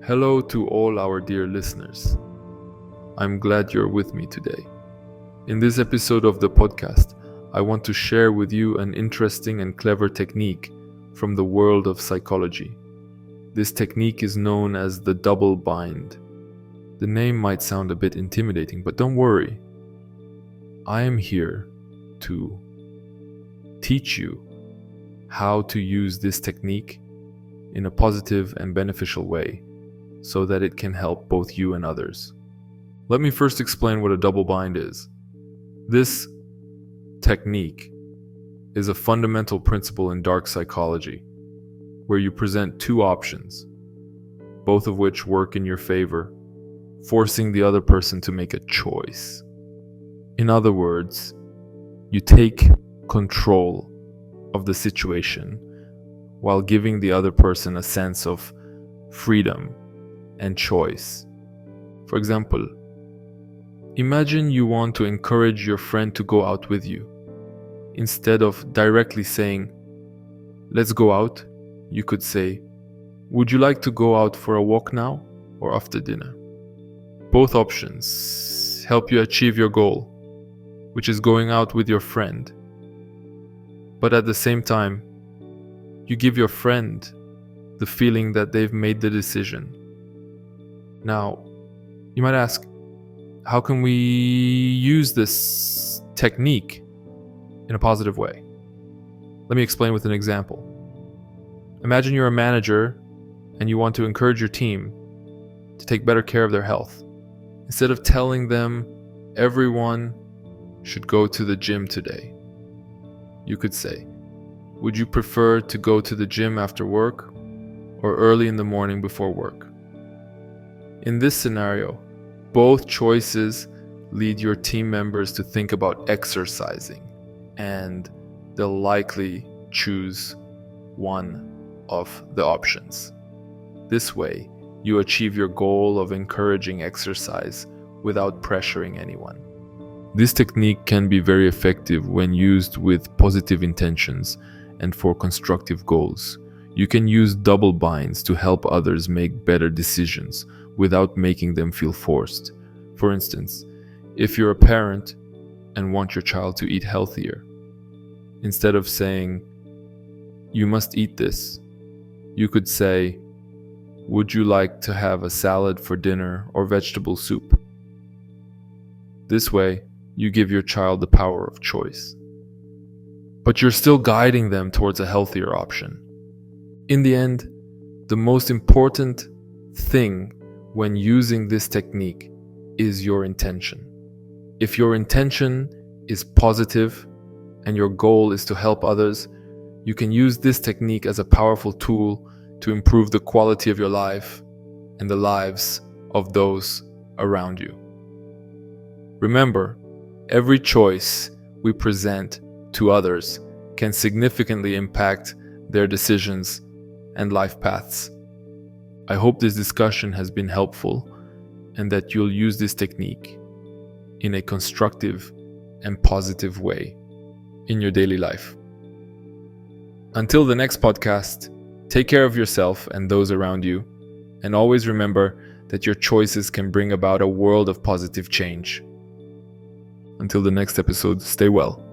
Hello to all our dear listeners. I'm glad you're with me today. In this episode of the podcast, I want to share with you an interesting and clever technique from the world of psychology. This technique is known as the double bind. The name might sound a bit intimidating, but don't worry. I am here to teach you how to use this technique in a positive and beneficial way so that it can help both you and others. Let me first explain what a double bind is. This technique is a fundamental principle in dark psychology, where you present two options, both of which work in your favor, forcing the other person to make a choice. In other words, you take control of the situation while giving the other person a sense of freedom and choice. For example, imagine you want to encourage your friend to go out with you. Instead of directly saying, "Let's go out," you could say, "Would you like to go out for a walk now or after dinner?" Both options help you achieve your goal, which is going out with your friend. But at the same time, you give your friend the feeling that they've made the decision. Now, you might ask, how can we use this technique in a positive way? Let me explain with an example. Imagine you're a manager and you want to encourage your team to take better care of their health. Instead of telling them everyone should go to the gym today, you could say, "Would you prefer to go to the gym after work or early in the morning before work?" In this scenario, both choices lead your team members to think about exercising, and they'll likely choose one of the options. This way, you achieve your goal of encouraging exercise without pressuring anyone. This technique can be very effective when used with positive intentions and for constructive goals. You can use double binds to help others make better decisions without making them feel forced. For instance, if you're a parent and want your child to eat healthier, instead of saying, "You must eat this," you could say, "Would you like to have a salad for dinner or vegetable soup?" This way, you give your child the power of choice. But you're still guiding them towards a healthier option. In the end, the most important thing when using this technique is your intention. If your intention is positive and your goal is to help others, you can use this technique as a powerful tool to improve the quality of your life and the lives of those around you. Remember, every choice we present to others can significantly impact their decisions and life paths. I hope this discussion has been helpful and that you'll use this technique in a constructive and positive way in your daily life. Until the next podcast, take care of yourself and those around you, and always remember that your choices can bring about a world of positive change. Until the next episode, stay well.